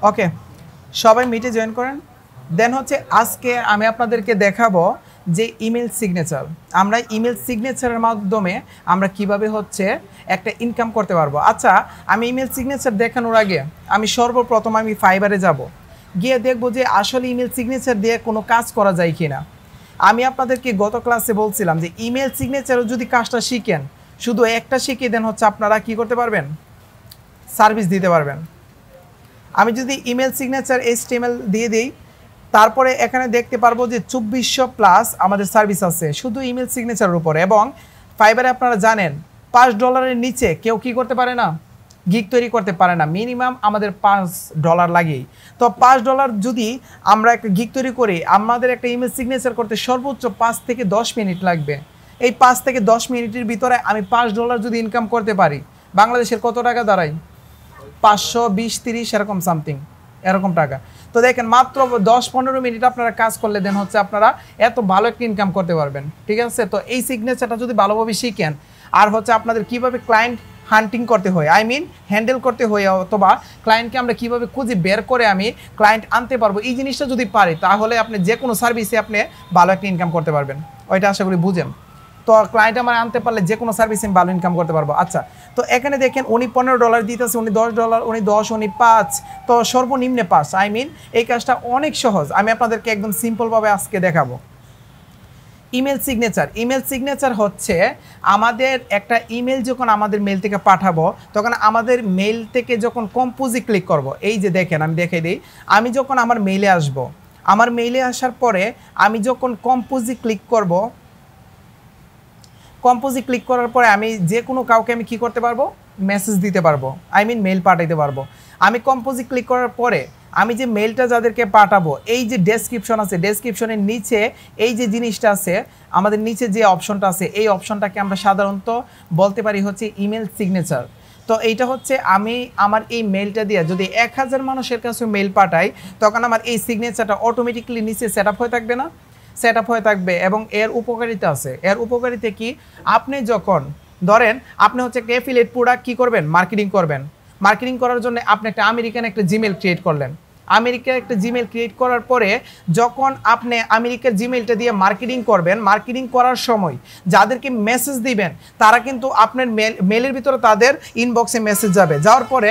ওকে, সবাই মিটে জয়েন করেন। দেন হচ্ছে আজকে আমি আপনাদেরকে দেখাবো যে ইমেল সিগনেচার, আমরা ইমেল সিগনেচারের মাধ্যমে আমরা কিভাবে হচ্ছে একটা ইনকাম করতে পারবো। আচ্ছা, আমি ইমেল সিগনেচার দেখানোর আগে আমি সর্বপ্রথম আমি ফাইবারে যাব, গিয়ে দেখবো যে আসলে ইমেল সিগনেচার দিয়ে কোনো কাজ করা যায় কি না। আমি আপনাদেরকে গত ক্লাসে বলছিলাম যে ইমেল সিগনেচারও যদি কাজটা শিখেন, শুধু একটা শিখিয়ে দেন হচ্ছে আপনারা কি করতে পারবেন, সার্ভিস দিতে পারবেন। আমি যদি ইমেল সিগনেচার HTML দিয়ে দিই, তারপরে এখানে দেখতে পারবো যে 2400 প্লাস আমাদের সার্ভিস আছে শুধু ইমেল সিগনেচারের উপরে। এবং ফাইবারে আপনারা জানেন $5 নিচে কেউ কি করতে পারে না, গিগ তৈরি করতে পারে না। মিনিমাম আমাদের $5 লাগেই। তো $5 যদি আমরা একটা গিগ তৈরি করি, আমাদের একটা ইমেল সিগনেচার করতে সর্বোচ্চ 5 থেকে 10 মিনিট লাগবে। এই 5 থেকে 10 মিনিটের ভিতরে আমি $5 যদি ইনকাম করতে পারি, বাংলাদেশের কত টাকা দাঁড়ায়? 520-30 এরকম সামথিং, এরকম টাকা। তো দেখেন মাত্র 10-15 মিনিট আপনারা কাজ করলে দেন হচ্ছে আপনারা এত ভালো একটা ইনকাম করতে পারবেন। ঠিক আছে, তো এই সিগনেচারটা যদি ভালোভাবে শিখেন, আর হচ্ছে আপনাদের কিভাবে ক্লায়েন্ট হান্টিং করতে হয়, আই মিন হ্যান্ডেল করতে হয়, অথবা ক্লায়েন্টকে আমরা কিভাবে খুঁজে বের করে আমি ক্লায়েন্ট আনতে পারবো, এই জিনিসটা যদি পারি, তাহলে আপনি যে কোনো সার্ভিসে আপনি ভালো একটা ইনকাম করতে পারবেন। ওইটা আশা করি বুঝেন। তো ক্লায়েন্ট আমার আনতে পারলে যে কোনো সার্ভিসে আমি ভালো ইনকাম করতে পারবো। আচ্ছা, তো এখানে দেখেন উনি $15 দিতেছে, উনি $10, উনি 10, উনি 5, তো সর্বনিম্নে 5। আই মিন এই কাজটা অনেক সহজ, আমি আপনাদেরকে একদম সিম্পলভাবে আজকে দেখাবো। ইমেল সিগনেচার হচ্ছে আমাদের একটা ইমেল যখন আমাদের মেল থেকে পাঠাবো, তখন আমাদের মেল থেকে যখন কম্পোজে ক্লিক করব, এই যে দেখেন আমি দেখাই দিই, আমি যখন আমার মেইলে আসব, আমার মেইলে আসার পরে আমি যখন কম্পোজে ক্লিক করব, কম্পোজে ক্লিক করার পরে আমি যে কোনো কাউকে আমি কি করতে পারবো, মেসেজ দিতে পারবো, আই মিন মেল পাঠাইতে পারবো। আমি কম্পোজে ক্লিক করার পরে আমি যে মেলটা যাদেরকে পাঠাবো, এই যে ডেসক্রিপশন আছে, ডেসক্রিপশনের নিচে এই যে জিনিসটা আছে, আমাদের নিচে যে অপশনটা আছে, এই অপশনটাকে আমরা সাধারণত বলতে পারি হচ্ছে ইমেল সিগনেচার। তো এইটা হচ্ছে আমি আমার এই মেলটা দিয়ে যদি 1000 মানুষের কাছে মেল পাঠাই, তখন আমার এই সিগনেচারটা অটোমেটিক্যালি নিচে সেট আপ হয়ে থাকবে না, সেট আপ হয়ে থাকবে। এবং এর উপকারিতা আছে। এর উপকারিতা কি, আপনি যখন ধরেন আপনি হচ্ছে একটা অ্যাফিলিয়েট প্রোডাক্ট কী করবেন, মার্কেটিং করবেন, মার্কেটিং করার জন্য আপনি একটা আমেরিকান একটা জিমেল ক্রিয়েট করলেন, আমেরিকার একটা জিমেল ক্রিয়েট করার পরে যখন আপনি আমেরিকার জিমেলটা দিয়ে মার্কেটিং করবেন, মার্কেটিং করার সময় যাদেরকে মেসেজ দিবেন, তারা কিন্তু আপনার মেলের ভিতরে তাদের ইনবক্সে মেসেজ যাবে, যাওয়ার পরে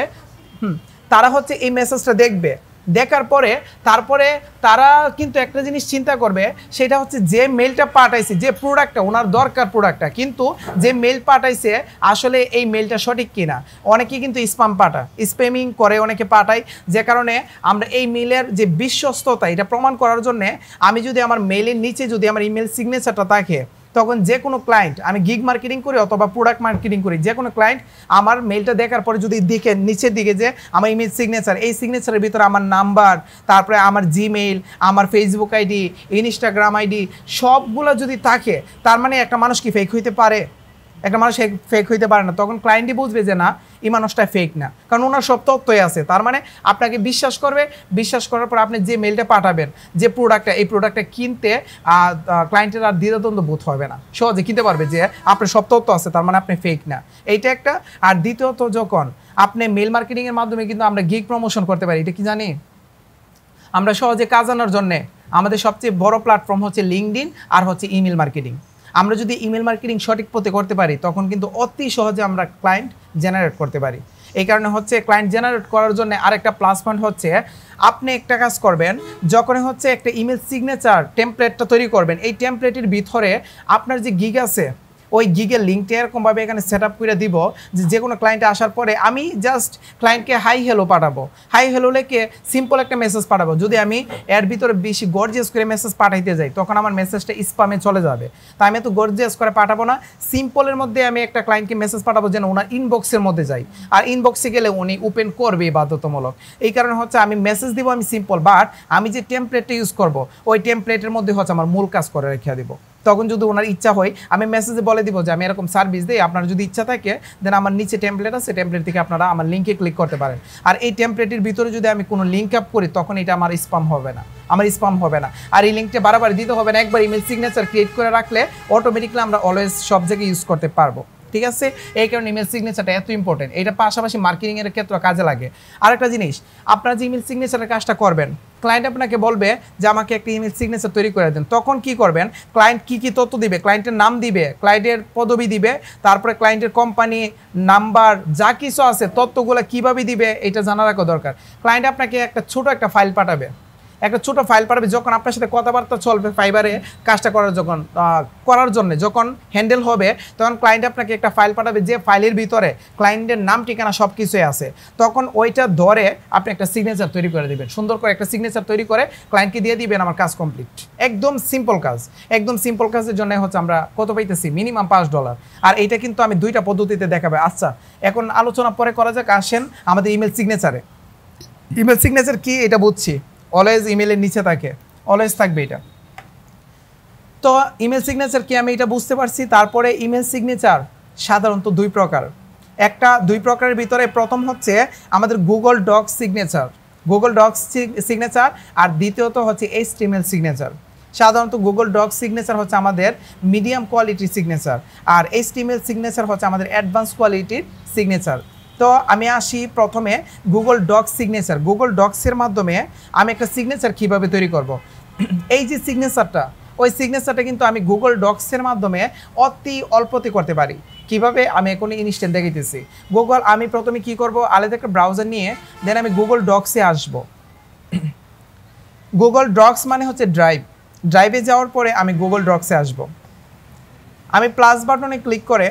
তারা হচ্ছে এই মেসেজটা দেখবে, দেখার পরে তারপরে তারা কিন্তু একটা জিনিস চিন্তা করবে, সেটা হচ্ছে যে মেলটা পাঠাইছে, যে প্রোডাক্টটা ওনার দরকার প্রোডাক্টটা, কিন্তু যে মেল পাঠাইছে আসলে এই মেলটা সঠিক কিনা। অনেকে কিন্তু স্প্যামিং করে অনেকে পাঠায়, যে কারণে আমরা এই মেলের যে বিশ্বস্ততা এটা প্রমাণ করার জন্য আমি যদি আমার মেলের নিচে যদি আমার ইমেল সিগনেচারটা থাকে, তখন যে কোনো ক্লায়েন্ট, আমি গিগ মার্কেটিং করি অথবা প্রোডাক্ট মার্কেটিং করি, যে কোনো ক্লায়েন্ট আমার মেলটা দেখার পরে যদি দেখে নিচের দিকে যে আমার ইমেল সিগনেচার, এই সিগনেচারের ভিতরে আমার নাম্বার, তারপরে আমার জিমেইল, আমার ফেসবুক আইডি, ইনস্টাগ্রাম আইডি সবগুলো যদি থাকে, তার মানে একটা মানুষ কি ফেক হইতে পারে? একটা মানুষ ফেক হইতে পারে না। তখন ক্লায়েন্টই বুঝবে যে না, এই মানুষটা ফেক না, কারণ ওনার সব তথ্যই আছে। তার মানে আপনাকে বিশ্বাস করবে, বিশ্বাস করার পর আপনি যে মেলটা পাঠাবেন, যে প্রোডাক্টটা, এই প্রোডাক্টটা কিনতে ক্লায়েন্টের আর দ্বিধাদ্বন্দ্ব বোধ হবে না, সহজে কিনতে পারবে যে আপনার সব তথ্য আছে, তার মানে আপনি ফেক না, এইটা একটা। আর দ্বিতীয়ত, যখন আপনি মেল মার্কেটিংয়ের মাধ্যমে কিন্তু আমরা গিগ প্রমোশন করতে পারি, এটা কি জানি? আমরা সহজে কাজ আনার জন্যে আমাদের সবচেয়ে বড় প্ল্যাটফর্ম হচ্ছে লিঙ্কডইন আর হচ্ছে ইমেল মার্কেটিং। আমরা যদি ইমেল মার্কেটিং সঠিক পথে করতে পারি, তখন কিন্তু অতি সহজে আমরা ক্লায়েন্ট জেনারেট করতে পারি। এই কারণে হচ্ছে ক্লায়েন্ট জেনারেট করার জন্য আরেকটা প্লাস পয়েন্ট হচ্ছে, আপনি একটা কাজ করবেন, যখন হচ্ছে একটা ইমেল সিগনেচার টেমপ্লেটটা তৈরি করবেন, এই টেমপ্লেটের ভিতরে আপনার যে গিগ আছে, ওই গিগের লিঙ্কটা এরকমভাবে এখানে সেট আপ করে দিব যে কোনো ক্লায়েন্টে আসার পরে আমি জাস্ট ক্লায়েন্টকে হাই হ্যালো পাঠাবো, হাই হ্যালো লেখে সিম্পল একটা মেসেজ পাঠাবো। যদি আমি এর ভিতরে বেশি গর্জিয়াস করে মেসেজ পাঠাইতে যাই, তখন আমার মেসেজটা স্প্যামে চলে যাবে। তাই আমি তো গর্জিয়াস করে পাঠাবো না, সিম্পলের মধ্যে আমি একটা ক্লায়েন্টকে মেসেজ পাঠাবো যেন ওনার ইনবক্সের মধ্যে যাই, আর ইনবক্সে গেলে উনি ওপেন করবে বাধ্যতামূলক। এই কারণে হচ্ছে আমি মেসেজ দিব আমি সিম্পল, বাট আমি যে টেমপ্লেটটা ইউজ করব, ওই টেমপ্লেটের মধ্যে হচ্ছে আমার মূল কাজ করে রেখে দিব। তখন যদি ওনার ইচ্ছা হয়, আমি মেসেজে বলে দিব যে আমি এরকম সার্ভিস দিই, আপনার যদি ইচ্ছা থাকে দেন আমার নিচে টেমপ্লেট আছে, টেমপ্লেট থেকে আপনারা আমার লিঙ্কে ক্লিক করতে পারেন। আর এই টেমপ্লেটের ভিতরে যদি আমি কোনো লিঙ্ক আপ করি, তখন এটা আমার স্প্যাম হবে না, আর এই লিঙ্কটা বারবার দিতে হবে না। একবার ইমেল সিগনেচার ক্রিয়েট করে রাখলে অটোমেটিকলি আমরা অলওয়েজ সব জায়গায় ইউজ করতে পারবো। ঠিক আছে, এই কারণে ইমেল সিগনেচারটা এত ইম্পর্টেন্ট। এটা পাশাপাশি মার্কেটিংয়ের ক্ষেত্রে কাজে লাগে। আরেকটা জিনিস, আপনারা যে ইমেল সিগনেচারের কাজটা করবেন, ক্লায়েন্ট আপনাকে বলবে যে আমাকে একটা ইমেল সিগনেচার তৈরি করে দেন, তখন কি করবেন, ক্লায়েন্ট কি কি তথ্য দিবে, ক্লায়েন্টের নাম দিবে, ক্লায়েন্টের পদবি দিবে, তারপরে ক্লায়েন্টের কোম্পানি নাম্বার যা কিছু আছে তথ্যগুলো কীভাবে দিবে এটা জানা রাখা দরকার। ক্লায়েন্ট আপনাকে একটা ছোট একটা ফাইল পাঠাবে, একটা ছোটো ফাইল পাঠাবে, যখন আপনার সাথে কথাবার্তা চলবে ফাইবারে কাজটা করার জন্য যখন হ্যান্ডেল হবে, তখন ক্লায়েন্ট আপনাকে একটা ফাইল পাঠাবে, যে ফাইলের ভিতরে ক্লায়েন্টের নাম ঠিকানা সব কিছুই আছে। তখন ওইটা ধরে আপনি একটা সিগনেচার তৈরি করে দেবেন, সুন্দর করে একটা সিগনেচার তৈরি করে ক্লায়েন্টকে দিয়ে দিবেন, আমার কাজ কমপ্লিট। একদম সিম্পল কাজ, একদম সিম্পল কাজের জন্য হচ্ছে আমরা কত পাইতেছি, মিনিমাম $5। আর এইটা কিন্তু আমি 2টা পদ্ধতিতে দেখাবে। আচ্ছা, এখন আলোচনা পরে করা যাক, আসেন আমাদের ইমেল সিগনেচারে। ইমেল সিগনেচার কি এটা বুঝছি, অলওয়েজ ইমেলের নিচে থাকে, অলওয়েজ থাকবে এটা। তো ইমেল সিগনেচার কি আমি এটা বুঝতে পারছি। তারপরে ইমেল সিগনেচার সাধারণত 2 প্রকার। একটা 2 প্রকারের ভিতরে প্রথম হচ্ছে আমাদের Google Docs signature, Google Docs signature, আর দ্বিতীয়ত হচ্ছে HTML সিগনেচার। সাধারণত গুগল ডক্স সিগনেচার হচ্ছে আমাদের মিডিয়াম কোয়ালিটির সিগনেচার, আর HTML সিগনেচার হচ্ছে আমাদের অ্যাডভান্স কোয়ালিটির সিগনেচার। তো আমি আসি প্রথমে গুগল ডক্স সিগনেচার। গুগল ডক্সের মাধ্যমে আমি একটা সিগনেচার কীভাবে তৈরি করব। এই যে সিগনেচারটা, ওই সিগনেচারটা কিন্তু আমি গুগল ডক্সের মাধ্যমে অতি অল্পতে করতে পারি। কিভাবে, আমি এখন ইনস্ট্যান্ট দেখাইতেছি। আমি প্রথমে কি করব, আলাদা একটা ব্রাউজার নিয়ে দেন আমি গুগল ডক্সে আসব। গুগল ডক্স মানে হচ্ছে ড্রাইভে যাওয়ার পরে আমি গুগল ডক্সে আসব। আমি প্লাস বাটনে ক্লিক করে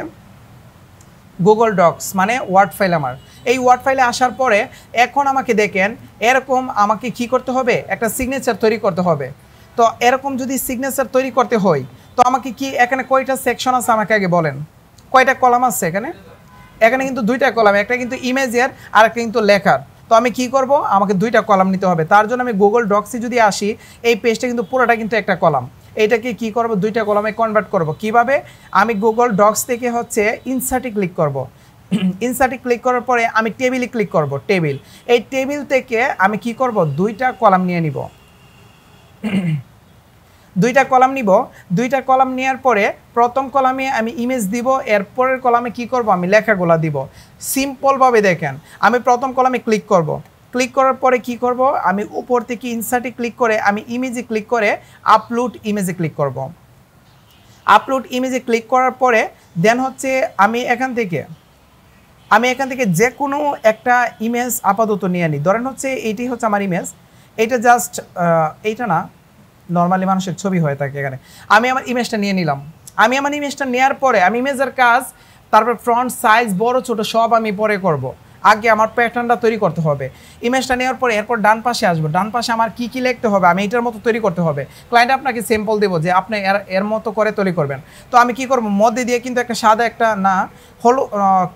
গুগল ডক্স মানে ওয়ার্ড ফাইল, আমার এই ওয়ার্ড ফাইলে আসার পরে এখন আমাকে দেখেন এরকম আমাকে কি করতে হবে, একটা সিগনেচার তৈরি করতে হবে। তো এরকম যদি সিগনেচার তৈরি করতে হয় তো আমাকে কি, এখানে কয়টা সেকশন আছে আমাকে আগে বলেন, কয়টা কলাম আছে এখানে? এখানে কিন্তু 2টা কলাম, একটা কিন্তু ইমেজের আর একটা কিন্তু লেখার। তো আমি কি করব, আমাকে 2টা কলাম নিতে হবে। তার জন্য আমি গুগল ডক্সে যদি আসি, এই পেজটা কিন্তু পুরোটা কিন্তু একটা কলাম। এইটাকে কি করব, 2টা কলামে কনভার্ট করব। কিভাবে, আমি গুগল ডক্স থেকে হচ্ছে ইনসার্টে ক্লিক করব। ইনসার্টে ক্লিক করার পরে আমি টেবিলে ক্লিক করব, টেবিল। এই টেবিল থেকে আমি কি করব, 2টা কলাম নিয়ে নিব। 2টা কলাম নিব। 2টা কলাম নেওয়ার পরে প্রথম কলামে আমি ইমেজ দিব, এরপরের কলামে কি করব, আমি লেখাগুলো দিব। সিম্পলভাবে দেখেন, আমি প্রথম কলামে ক্লিক করব। ক্লিক করার পরে কি করব, আমি উপর থেকে ইনসার্টে ক্লিক করে আমি ইমেজে ক্লিক করে আপলোড ইমেজে ক্লিক করব। আপলোড ইমেজে ক্লিক করার পরে দেন হচ্ছে আমি এখান থেকে যে কোনো একটা ইমেজ আপাতত নিয়ে নিই। ধরেন হচ্ছে এইটি হচ্ছে আমার ইমেজ, এইটা জাস্ট এইটা না, নর্মালি মানুষের ছবি হয়ে থাকে এখানে। আমি আমার ইমেজটা নিয়ে নিলাম। আমি আমার ইমেজটা নেওয়ার পরে আমি ইমেজের কাজ, তারপর ফ্রন্ট সাইজ বড় ছোট সব আমি পরে করব। আগে আমার প্যাটার্নটা তৈরি করতে হবে। ইমেজটা নেওয়ার পরে এরপর ডান পাশে আসবো। ডান পাশে আমার কি কি লিখতে হবে, আমি এটার মতো তৈরি করতে হবে। ক্লায়েন্ট আপনাকে স্যাম্পল দেবো যে আপনি এর মতো করে তৈরি করবেন। তো আমি কি করব, মধ্যে দিয়ে কিন্তু একটা সাদা একটা না হলো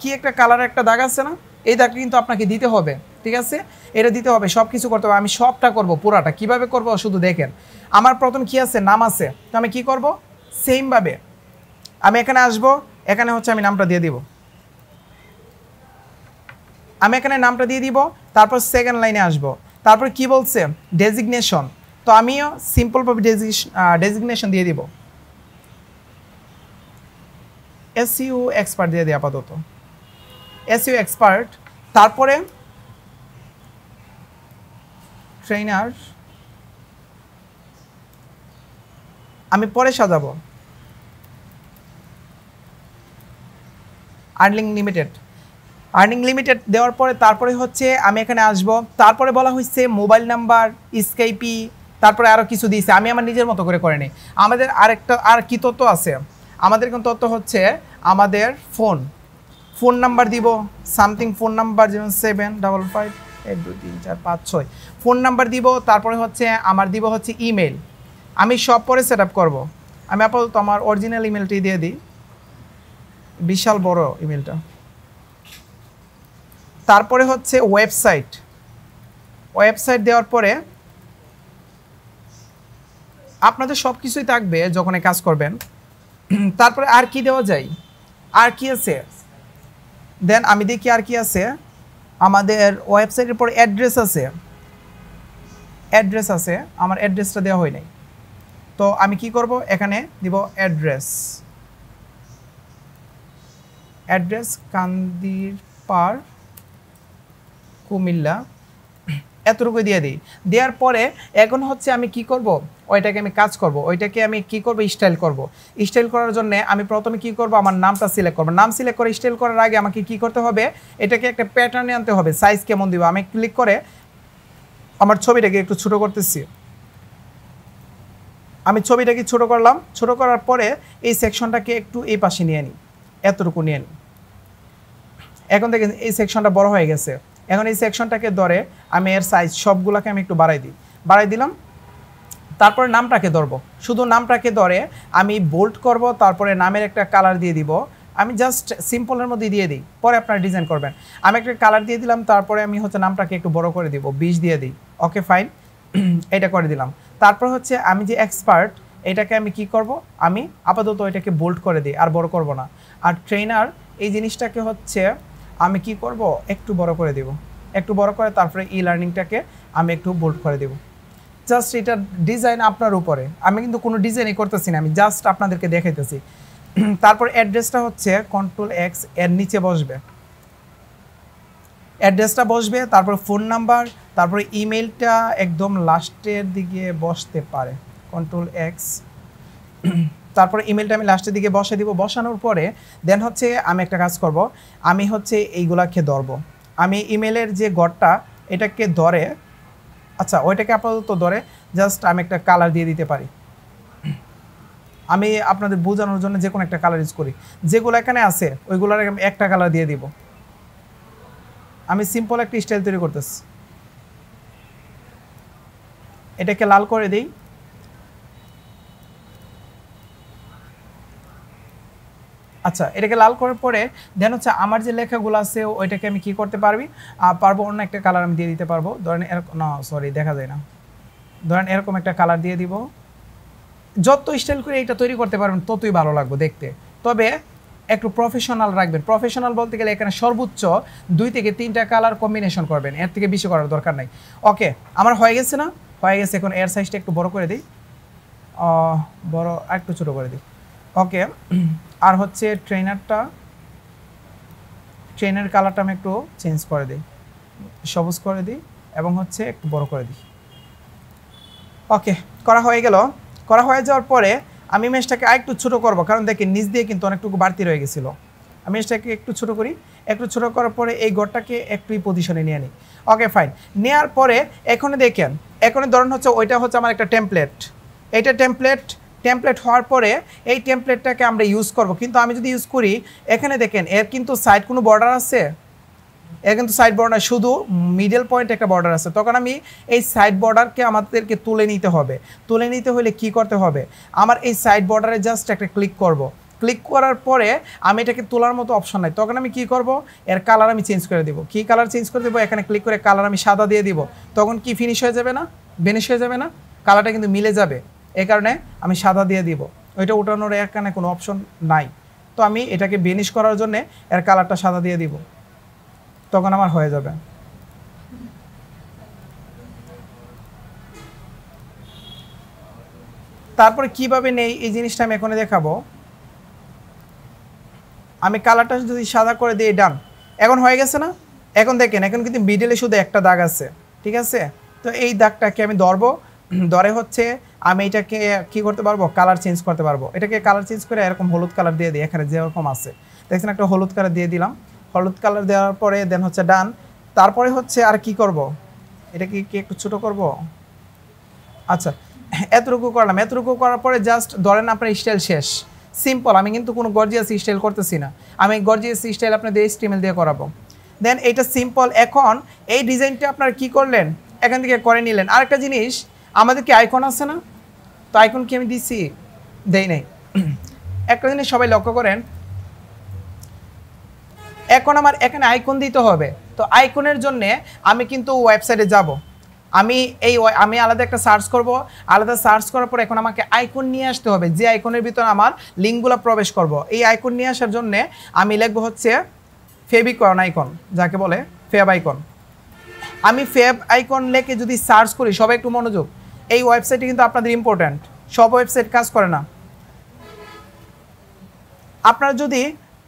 কি একটা কালারের একটা দাগ আছে না, এই দাগটা কিন্তু আপনাকে দিতে হবে। ঠিক আছে, এটা দিতে হবে, সব কিছু করতে হবে। আমি সবটা করব, পুরাটা কিভাবে করব শুধু দেখেন। আমার প্রথম কি আছে, নাম আছে। তো আমি কি করব, সেমভাবে আমি এখানে আসব, এখানে হচ্ছে আমি নামটা দিয়ে দিব। আমি এখানে নামটা দিয়ে দিব, তারপর সেকেন্ড লাইনে আসব। তারপর কি বলছে, ডেজিগনেশন। তো আমিও সিম্পলভাবে ডেজিগনেশন দিয়ে দিব, SEO এক্সপার্ট দিয়ে দিই আপাতত, SEO এক্সপার্ট। তারপরে ট্রেনার আমি পরে সাজাবো, আর্নিং লিমিটেড দেওয়ার পরে তারপরে হচ্ছে আমি এখানে আসব। তারপরে বলা হয়েছে মোবাইল নাম্বার, স্কাইপি, তারপরে আরও কিছু দিয়েছে, আমি আমার নিজের মতো করে নিই। আমাদের আর কি তথ্য আছে, আমাদের কোন তথ্য হচ্ছে আমাদের ফোন নাম্বার দিব, সামথিং ফোন নাম্বার, যেমন 755823456 ফোন নাম্বার দিব। তারপরে হচ্ছে আমার দিব হচ্ছে ইমেল, আমি সব পরে সেট আপ করবো। আমি আপাতত আমার অরিজিনাল ইমেলটি দিয়ে দিই, বিশাল বড় ইমেলটা। তারপরে হচ্ছে ওয়েবসাইট দেওয়ার পরে আপনাদের সব কিছুই থাকবে যখন কাজ করবেন। তারপরে আর কি দেওয়া যায়, আর কি আছে, দেন আমি দেখি আর কি আছে। আমাদের ওয়েবসাইটের পরে অ্যাড্রেস আছে, আমার অ্যাড্রেসটা দেওয়া হয় নাই। তো আমি কি করব, এখানে দিব অ্যাড্রেস। অ্যাড্রেস কান্দিরপাড় কুমিল্লা, এতটুকু দিয়ে দিই। দেওয়ার পরে এখন হচ্ছে আমি কি করব, ওইটাকে আমি কাজ করব, ওইটাকে আমি কি করব, স্টাইল করব। স্টাইল করার জন্য আমি প্রথমে কি করব, আমার নামটা সিলেক্ট করব। নাম সিলেক্ট করে স্টাইল করার আগে আমাকে কি করতে হবে, এটাকে একটা প্যাটার্নে আনতে হবে। সাইজ কেমন দিব, আমি ক্লিক করে আমার ছবিটাকে একটু ছোট করতেছি। আমি ছবিটাকে ছোট করলাম, ছোট করার পরে এই সেকশনটাকে একটু এই পাশে নিয়ে নিই, এতটুকু নিয়ে নিই। এখন দেখেন এই সেকশনটা বড় হয়ে গেছে। এখন এই সেকশনটাকে ধরে আমি এর সাইজ সবগুলোকে আমি একটু বাড়াই দিলাম। তারপরে নামটাকে ধরবো, শুধু নামটাকে ধরে আমি বোল্ড করব, তারপরে নামের একটা কালার দিয়ে দিব। আমি জাস্ট সিম্পলের মধ্যে দিয়ে দিই, পরে আপনারা ডিজাইন করবেন। আমি একটা কালার দিয়ে দিলাম, তারপরে আমি হচ্ছে নামটাকে একটু বড় করে দিব, 20 দিয়ে দিই। ওকে ফাইন, এটা করে দিলাম। তারপর হচ্ছে আমি যে এক্সপার্ট, এটাকে আমি কি করব, আমি আপাতত এটাকে বোল্ড করে দিই, আর বড় করব না। আর ট্রেনার এই জিনিসটাকে হচ্ছে আমি কি করব, একটু বড় করে দেব, একটু বড় করে তারপরে ই লার্নিংটাকে আমি একটু বোল্ড করে দেব। জাস্ট এটা ডিজাইন আপনার উপরে, আমি কিন্তু কোনো ডিজাইনই করতেছি না, আমি জাস্ট আপনাদেরকে দেখাইতেছি। তারপর অ্যাড্রেসটা হচ্ছে Ctrl+X, এর নিচে বসবে, অ্যাড্রেসটা বসবে, তারপর ফোন নাম্বার, তারপরে ইমেলটা একদম লাস্টের দিকে বসতে পারে, Ctrl+X, তারপরে ইমেলটা আমি লাস্টের দিকে বসে দিব। বসানোর পরে দেন হচ্ছে আমি একটা কাজ করব, আমি হচ্ছে এইগুলাকে ধরবো। আমি ইমেলের যে ঘরটা এটাকে ধরে, আচ্ছা ওইটাকে আপাতত ধরে জাস্ট আমি একটা কালার দিয়ে দিতে পারি। আমি আপনাদের বোঝানোর জন্য যে কোনো একটা কালার ইউজ করি, যেগুলো এখানে আছে ওইগুলোর আমি একটা কালার দিয়ে দিব। আমি সিম্পল একটা স্টাইল তৈরি করতেছি, এটাকে লাল করে দিই। আচ্ছা, এটাকে লাল করার পরে দেন হচ্ছে আমার যে লেখাগুলো আছে ওইটাকে আমি কি করতে পারবো, অন্য একটা কালার আমি দিয়ে দিতে পারবো। ধরেন এরকম, না সরি দেখা যায় না, ধরেন এরকম একটা কালার দিয়ে দিব। যত স্টাইল করে এটা তৈরি করতে পারবেন ততই ভালো লাগবে দেখতে, তবে একটু প্রফেশনাল রাখবেন। প্রফেশনাল বলতে গেলে এখানে সর্বোচ্চ 2 থেকে 3টা কালার কম্বিনেশন করবেন, এর থেকে বেশি করার দরকার নাই। ওকে, আমার হয়ে গেছে না, হয়ে গেছে। এখন এর সাইজটা একটু বড় করে দিই, বড় আর একটু ছোটো করে দিই। ওকে, আর হচ্ছে ট্রেনের কালারটা আমি একটু চেঞ্জ করে দিই, সবুজ করে দিই, এবং হচ্ছে একটু বড় করে দিই। ওকে, করা হয়ে গেল। করা হয়ে যাওয়ার পরে আমি ইমেজটাকে আরেকটু ছোটো করবো, কারণ দেখি নিচ দিয়ে কিন্তু অনেকটুকু বাড়তি রয়ে গেছিলো। আমি ইমেজটাকে একটু ছোটো করি, একটু ছোটো করার পরে এই ঘরটাকে একটু এই পজিশনে নিয়ে নিই। ওকে ফাইন, নেওয়ার পরে এখানে দেখেন, এখানে ধরেন হচ্ছে ওইটা হচ্ছে আমার একটা টেমপ্লেট, এইটা টেমপ্লেট হওয়ার পরে এই টেমপ্লেটটাকে আমরা ইউজ করব। কিন্তু আমি যদি ইউজ করি, এখানে দেখেন এর কিন্তু সাইড কোনো বর্ডার আছে, এর কিন্তু সাইড বর্ডার, শুধু মিডল পয়েন্ট একটা বর্ডার আছে। তখন আমি এই সাইড বর্ডারকে আমাদেরকে তুলে নিতে হবে। তুলে নিতে হলে কি করতে হবে, আমার এই সাইড বর্ডারে জাস্ট একটা ক্লিক করব। ক্লিক করার পরে আমি এটাকে তোলার মতো অপশন নাই, তখন আমি কি করব, এর কালার আমি চেঞ্জ করে দেবো। কি কালার চেঞ্জ করে দেবো, এখানে ক্লিক করে কালার আমি সাদা দিয়ে দিব। তখন কি ফিনিশ হয়ে যাবে না, বেনিশ হয়ে যাবে না, কালারটা কিন্তু মিলে যাবে। এই কারণে আমি সাদা দিয়ে দিব, ওইটা উঠানোর এখানে কোনো অপশন নাই। তো আমি এটাকে বেনিশ করার জন্য এর কালারটা সাদা দিয়ে দিব, তখন আমার হয়ে যাবে। তারপরে কিভাবে নেই এই জিনিসটা আমি এখানে দেখাবো। আমি কালারটা যদি সাদা করে দিই, ডান, এখন হয়ে গেছে না। এখন দেখেন, এখন কিন্তু মিডলে শুধু একটা দাগ আছে, ঠিক আছে। তো এই দাগটাকে আমি ধরবো, ধরে হচ্ছে আমি এটাকে কি করতে পারবো, কালার চেঞ্জ করতে পারবো। এটাকে কালার চেঞ্জ করে এরকম হলুদ কালার দিয়ে দিই, এখানে যেরকম আছে দেখছেন একটা হলুদ কালার দিয়ে দিলাম। হলুদ কালার দেওয়ার পরে দেন হচ্ছে ডান। তারপরে হচ্ছে আর কি করব, এটাকে কি একটু ছোটো করব। আচ্ছা, এতটুকু করলাম। এতটুকু করার পরে জাস্ট ধরেন আপনার স্টাইল শেষ, সিম্পল। আমি কিন্তু কোনো গর্জিয়াস স্টাইল করতেছি না, আমি গর্জিয়াস স্টাইল আপনাদের HTML দিয়ে করাবো। দেন এইটা সিম্পল। এখন এই ডিজাইনটা আপনারা কি করলেন, এখান থেকে করে নিলেন। আরেকটা জিনিস, আমাদের কি আইকন আছে না, তো আইকন কি আমি দিছি, দেই নাই। একটা জিনিস সবাই লক্ষ্য করেন, এখন আমার এখানে আইকন দিতে হবে। তো আইকনের জন্য আমি কিন্তু ওয়েবসাইটে যাব, আমি আলাদা একটা সার্চ করব। আলাদা সার্চ করার পর এখন আমাকে আইকন নিয়ে আসতে হবে, যে আইকনের ভিতরে আমার লিঙ্কগুলো প্রবেশ করব। এই আইকন নিয়ে আসার জন্য আমি লিখবো হচ্ছে ফেভিকন আইকন, যাকে বলে ফেব আইকন। আমি ফেব আইকন লিখে যদি সার্চ করি, সবাই একটু মনোযোগ, এই ওয়েবসাইটে কিন্তু আপনাদের ইম্পর্ট্যান্ট, সব ওয়েবসাইট কাজ করে না। আপনারা যদি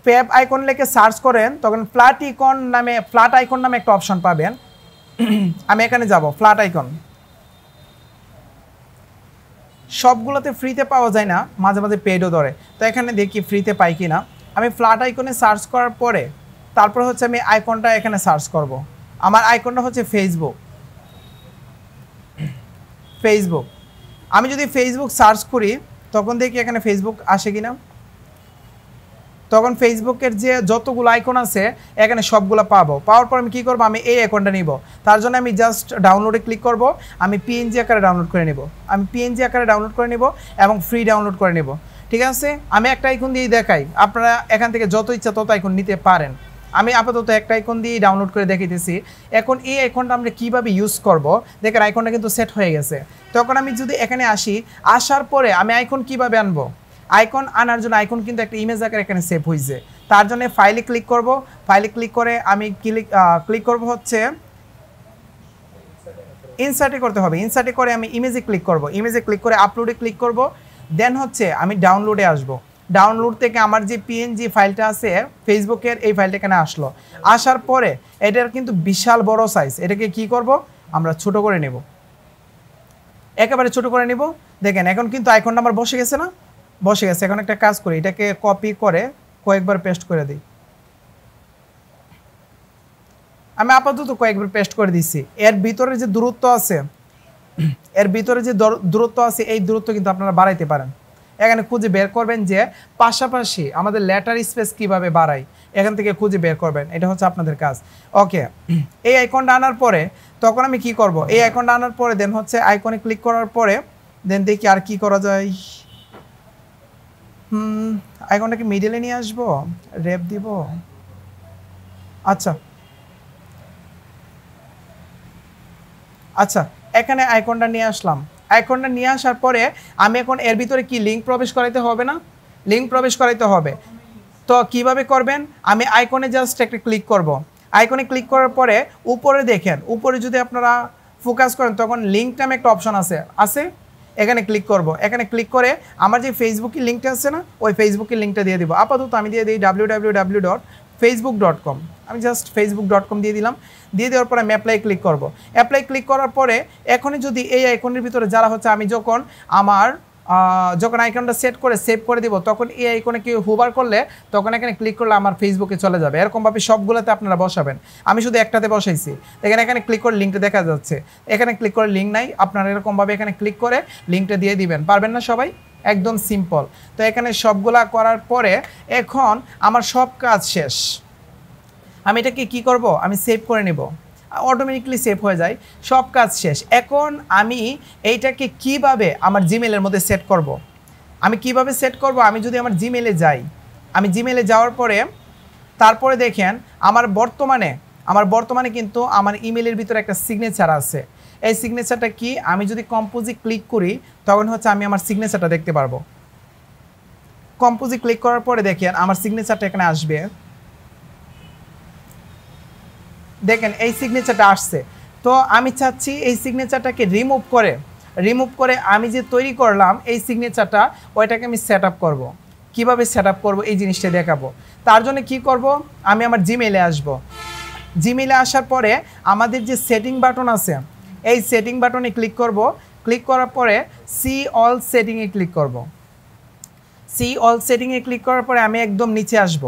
ফ্যাব আইকন লিখে সার্চ করেন তখন ফ্ল্যাট আইকন নামে একটা অপশন পাবেন। আমি এখানে যাব, ফ্ল্যাট আইকন। সবগুলোতে ফ্রিতে পাওয়া যায় না, মাঝে মাঝে পেডও ধরে, তো এখানে দেখি ফ্রিতে পাই কি না। আমি ফ্ল্যাট আইকনে সার্চ করার পরে তারপর হচ্ছে আমি আইকনটা এখানে সার্চ করব। আমার আইকনটা হচ্ছে ফেসবুক। আমি যদি ফেসবুক সার্চ করি তখন দেখি এখানে ফেসবুক আসে কিনা। তখন ফেসবুকের যে যতগুলো আইকন আছে এখানে সবগুলো পাওয়ার পর আমি কী করবো, আমি এই আইকনটা নিব। তার জন্য আমি জাস্ট ডাউনলোডে ক্লিক করব। আমি পিএনজি আকারে ডাউনলোড করে নিব এবং ফ্রি ডাউনলোড করে নিব। ঠিক আছে, আমি একটা আইকন দিয়েই দেখাই, আপনারা এখান থেকে যত ইচ্ছা তত আইকন নিতে পারেন। আমি আপাতত একটা আইকন দিয়েই ডাউনলোড করে দেখাইতেছি। এখন এই আইকনটা আমরা কীভাবে ইউজ করব, দেখেন আইকনটা কিন্তু সেট হয়ে গেছে। তখন আমি যদি এখানে আসার পরে আমি আইকন কীভাবে আনবো, আইকন আনার জন্য আইকন কিন্তু একটা ইমেজ আকারে এখানে সেভ হয়েছে। তার জন্য ফাইলে ক্লিক করব। ফাইলে ক্লিক করে আমি ক্লিক করব হচ্ছে ইনসার্টে করতে হবে। ইনসার্টে করে আমি ইমেজে ক্লিক করব। ইমেজে ক্লিক করে আপলোডে ক্লিক করব। দেন হচ্ছে আমি ডাউনলোডে আসব। ডাউনলোড থেকে আমার যে পিএনজি ফাইলটা আছে ফেসবুকের, এই ফাইলটা এখানে আসলো। আসার পরে এটার কিন্তু বিশাল বড় সাইজ, এটাকে কি করব, আমরা ছোট করে নেব, একেবারে ছোট করে নেব। দেখেন এখন কিন্তু আইকনটা আমার বসে গেছে না, বসে গেছে। এখন একটা কাজ করি, এটাকে কপি করে কয়েকবার পেস্ট করে দিই। আমি আপাতত কয়েকবার পেস্ট করে দিচ্ছি। এর ভিতরে যে দূরত্ব আছে এই দূরত্ব কিন্তু আপনারা বাড়াইতে পারেন। এখানে খুঁজে বের করবেন যে পাশাপাশি আমাদের লেটার স্পেস কিভাবে বাড়াই, এখান থেকে খুঁজে বের করবেন। এটা হচ্ছে আপনাদের কাজ। ওকে, এই আইকনটা আনার পরে তখন আমি কি করব, এই আইকনটা আনার পরে দেন হচ্ছে আইকনে ক্লিক করার পরে দেন দেখি আর কি করা যায়। আইকনটাকে মিডলে নিয়ে আসবো, রেপ দিব। আচ্ছা, এখানে আইকনটা নিয়ে আসলাম। আইকনটা নিয়ে আসার পরে আমি এখন এর ভিতরে কি লিঙ্ক প্রবেশ করাইতে হবে না, লিঙ্ক প্রবেশ করাইতে হবে। তো কিভাবে করবেন, আমি আইকনে জাস্ট একটা ক্লিক করব। আইকনে ক্লিক করার পরে উপরে দেখেন, উপরে যদি আপনারা ফোকাস করেন তখন লিঙ্ক নামে একটা অপশন আছে, এখানে ক্লিক করব। এখানে ক্লিক করে আমার যে ফেসবুকের লিঙ্কটা আছে না, ওই ফেসবুকের লিঙ্কটা দিয়ে দিব। আপাতত আমি দিয়ে দিই www.facebook.com। আমি জাস্ট facebook.com দিয়ে দিলাম। দিয়ে দেওয়ার পরে আমি অ্যাপ্লাই ক্লিক করব। অ্যাপ্লাই ক্লিক করার পরে এখনই যদি এই আইকনের ভিতরে যারা হচ্ছে আমি যখন আইকনটা সেট করে সেভ করে দিব তখন এই আইকনে কেউ হুবার করলে তখন এখানে ক্লিক করলে আমার ফেসবুকে চলে যাবে। এরকমভাবে সবগুলোতে আপনারা বসাবেন। আমি শুধু একটাতে বসাইছি, এখানে ক্লিক করে লিঙ্কটা দেখা যাচ্ছে। এখানে ক্লিক করে লিঙ্ক নাই, আপনারা এরকমভাবে এখানে ক্লিক করে লিঙ্কটা দিয়ে দিবেন। পারবেন না সবাই? একদম সিম্পল। তো এখানে সবগুলা করার পরে এখন আমার সব কাজ শেষ। আমি এটাকে কি করব, আমি সেভ করে নেব, অটোমেটিকলি সেভ হয়ে যায়। সব কাজ শেষ। এখন আমি এইটাকে কিভাবে আমার জিমেলের মধ্যে সেট করব, আমি যদি আমার জিমেলে যাই, আমি জিমেলে যাওয়ার পরে তারপরে দেখেন আমার বর্তমানে কিন্তু আমার ইমেলের ভিতরে একটা সিগনেচার আছে। এই সিগনেচারটা কি, আমি যদি কম্পোজে ক্লিক করি তখন হচ্ছে আমি আমার সিগনেচারটা দেখতে পারবো। কম্পোজে ক্লিক করার পরে দেখেন আমার সিগনেচারটা এখানে আসবে। দেখেন এই সিগনেচারটা আসছে। তো আমি চাচ্ছি এই সিগনেচারটাকে রিমুভ করে আমি যে তৈরি করলাম এই সিগনেচারটা, ওইটাকে আমি সেট আপ করবো। কীভাবে সেট আপ করবো এই জিনিসটা দেখাবো। তার জন্য কি করব, আমি আমার জিমেইলে আসব। জিমেইলে আসার পরে আমাদের যে সেটিং বাটন আছে, এই সেটিং বাটনে ক্লিক করব। ক্লিক করার পরে সি অল সেটিংয়ে ক্লিক করব। সি অল সেটিংয়ে ক্লিক করার পরে আমি একদম নিচে আসব।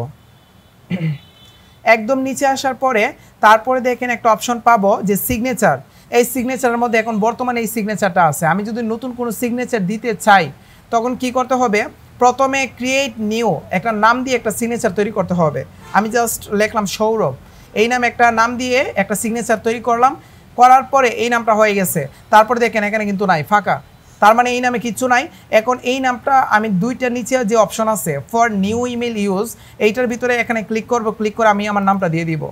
একদম নিচে আসার পরে তারপরে দেখেন একটা অপশন পাবো যে সিগনেচার। এই সিগনেচারের মধ্যে এখন বর্তমানে এই সিগনেচারটা আছে। আমি যদি নতুন কোনো সিগনেচার দিতে চাই তখন কি করতে হবে, প্রথমে ক্রিয়েট নিউ একটা নাম দিয়ে একটা সিগনেচার তৈরি করতে হবে। আমি জাস্ট লিখলাম সৌরভ, এই নামে একটা নাম দিয়ে একটা সিগনেচার তৈরি করলাম। করার পরে এই নামটা হয়ে গেছে। তারপরে দেখেন এখানে কিন্তু নাই, ফাঁকা। তার মানে এই নামে কিচ্ছু নাই। এখন এই নামটা আমি দুইটার নিচে যে অপশন আছে ফর নিউ ইমেল ইউজ, এইটার ভিতরে এখানে ক্লিক করব। ক্লিক করে আমি আমার নামটা দিয়ে দিব।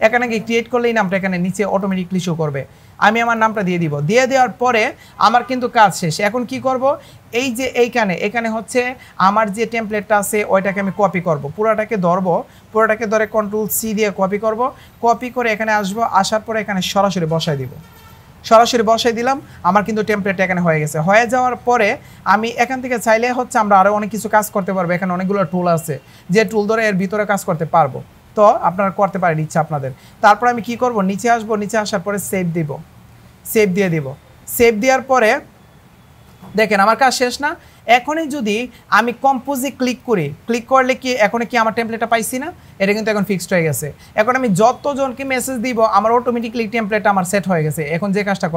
এখানে কি ক্রিয়েট করলে এই নামটা এখানে নিচে অটোমেটিকলি শো করবে। আমি আমার নামটা দিয়ে দিব। দিয়ে দেওয়ার পরে আমার কিন্তু কাজ শেষ। এখন কি করব, এই যে এখানে হচ্ছে আমার যে টেমপ্লেটটা আছে ওইটাকে আমি কপি করব। পুরোটাকে ধরে কন্ট্রোল সি দিয়ে কপি করব। কপি করে এখানে আসবো। আসার পরে এখানে সরাসরি বসাই দিব। সরাসরি বসাই দিলাম, আমার কিন্তু টেমপ্লেট এখানে হয়ে গেছে। হয়ে যাওয়ার পরে আমি এখান থেকে চাইলে হচ্ছে আমরা আরও অনেক কিছু কাজ করতে পারবো। এখানে অনেকগুলো টুল আছে, যে টুল ধরে এর ভিতরে কাজ করতে পারবো। তো আপনারা করতে পারেন ইচ্ছা আপনাদের। তারপর আমি কি করব, নিচে আসবো, নিচে আসার পরে সেভ দিব, সেভ দিয়ে দিব। সেভ দেওয়ার পরে দেখেন আমার কাজ শেষ না। এখনই যদি আমি কম্পোজে ক্লিক করি, ক্লিক করলে কি এখনই কি আমার টেমপ্লেটটা পাইছি না? এটা কিন্তু এখন ফিক্সড হয়ে গেছে। এখন আমি যতজনকে মেসেজ দিব আমার অটোমেটিকলি টেমপ্লেটটা আমার সেট হয়ে গেছে। এখন যে কাজটা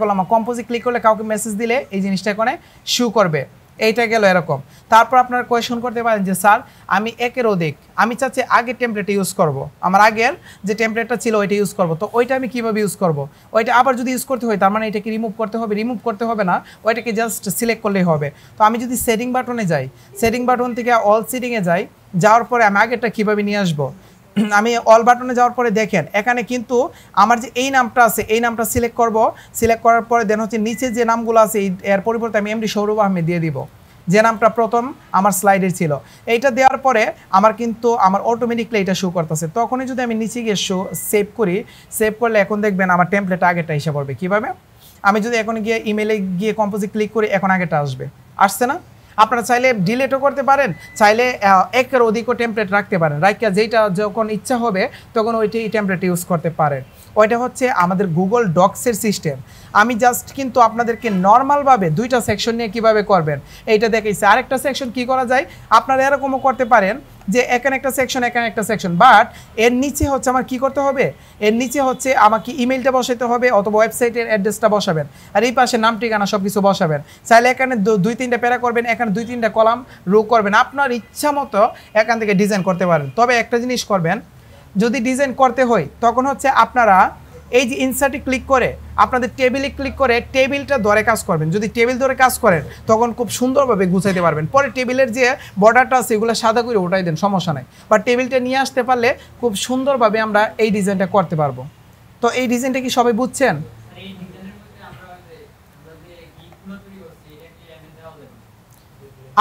করলাম আমার কম্পোজে ক্লিক করলে কাউকে মেসেজ দিলে এই জিনিসটা এখানে শো করবে। এইটা গেল এরকম। তারপর আপনারা কোয়েশন করতে পারেন যে স্যার আমি একের অধিক, আমি চাচ্ছি আগের টেমপ্লেটটা ইউজ করব, আমার আগের যে টেমপ্লেটটা ছিল ওইটা ইউজ করব। তো ওইটা আমি কীভাবে ইউজ করব? ওইটা আবার যদি ইউজ করতে হয় তার মানে এটাকে রিমুভ করতে হবে? রিমুভ করতে হবে না, ওইটাকে জাস্ট সিলেক্ট করলেই হবে। তো আমি যদি সেটিং বাটনে যাই, সেটিং বাটন থেকে অল সেটিংয়ে যাই, যাওয়ার পরে আমি আগেরটা কীভাবে নিয়ে আসবো, আমি অল বাটনে যাওয়ার পরে দেখেন এখানে কিন্তু আমার যে এই নামটা আছে এই নামটা সিলেক্ট করব। সিলেক্ট করার পরে দেন হচ্ছে নিচে যে নামগুলো আছে এর পরিবর্তে আমি এমডি সৌরভ আহমেদ দিয়ে দিব, যে নামটা প্রথম আমার স্লাইডের ছিল। এইটা দেওয়ার পরে আমার কিন্তু আমার অটোমেটিকলি এটা শো করতেছে। তখনই যদি আমি নিচে গিয়ে সেভ করি, সেভ করলে এখন দেখবেন আমার টেমপ্লেট আগেরটা এসে পড়বে। কীভাবে? আমি যদি এখন গিয়ে ইমেলে গিয়ে কম্পোজে ক্লিক করি, এখন আগেরটা আসবে, আসছে না? আপনারা চাইলে ডিলেটও করতে পারেন, চাইলে একের অধিকও টেমপ্লেট রাখতে পারেন। রাইকা যেইটা যখন ইচ্ছা হবে তখন ওইটাই টেমপ্লেট ইউজ করতে পারেন। ওইটা হচ্ছে আমাদের গুগল ডক্সের সিস্টেম। আমি জাস্ট কিন্তু আপনাদেরকে নর্মালভাবে দুইটা সেকশন নিয়ে কিভাবে করবেন এইটা দেখাইছি। আরেকটা সেকশন কি করা যায়, আপনারা এরকমও করতে পারেন যে এখানে একটা সেকশন, এখানে একটা সেকশন, বাট এর নিচে হচ্ছে আমার কি করতে হবে, এর নিচে হচ্ছে আমাকে ইমেলটা বসাতে হবে অথবা ওয়েবসাইটের অ্যাড্রেসটা বসাবেন, আর এই পাশে নাম ঠিকানা সব কিছু বসাবেন। চাইলে এখানে 2-3টা প্যারা করবেন, এখানে 2-3টা কলাম রো করবেন, আপনার ইচ্ছা মতো এখান থেকে ডিজাইন করতে পারেন। তবে একটা জিনিস করবেন, যদি ডিজাইন করতে হয় তখন হচ্ছে আপনারা এই যে ইনসার্টে ক্লিক করে আপনাদের টেবিলে ক্লিক করে টেবিলটা ধরে কাজ করবেন। যদি টেবিল ধরে কাজ করেন তখন খুব সুন্দরভাবে গুছাইতে পারবেন। পরে টেবিলের যে বর্ডারটা আছে এগুলো সাদা করে ওঠাই দেন, সমস্যা নাই। বা টেবিলটা নিয়ে আসতে পারলে খুব সুন্দরভাবে আমরা এই ডিজাইনটা করতে পারবো। তো এই ডিজাইনটা কি সবাই বুঝছেন?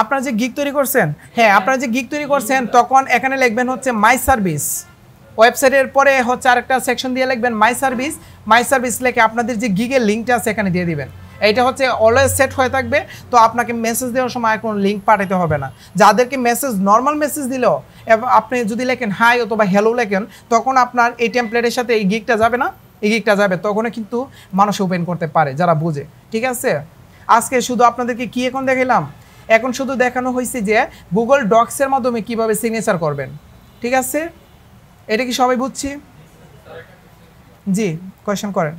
আপনারা যে গিগ তৈরি করছেন, হ্যাঁ আপনারা যে গিগ তৈরি করছেন তখন এখানে লিখবেন হচ্ছে মাই সার্ভিস। ওয়েবসাইটের পরে হচ্ছে আরেকটা সেকশন দিয়ে লিখবেন মাই সার্ভিস। মাই সার্ভিস লিখে আপনাদের যে গিগের লিঙ্কটা আছে এখানে দিয়ে দিবেন। এইটা হচ্ছে অলওয়েজ সেট হয়ে থাকবে। তো আপনাকে মেসেজ দেওয়ার সময় কোনো লিঙ্ক পাঠাতে হবে না। যাদেরকে মেসেজ নর্মাল মেসেজ দিলেও আপনি যদি লেখেন হাই অথবা হ্যালো লেখেন, তখন আপনার এই টেমপ্লেটের সাথে এই গিগটা যাবে না, এই গিগটা যাবে, তখনও কিন্তু মানুষ ওপেন করতে পারে যারা বুঝে। ঠিক আছে, আজকে শুধু আপনাদেরকে কি এখন দেখাইলাম, এখন শুধু দেখানো হয়েছে যে গুগল ডক্সের মাধ্যমে কিভাবে সিগনেচার করবেন। ঠিক আছে, এটা কি সবাই বুঝছি? জি, কোয়েশ্চেন করেন।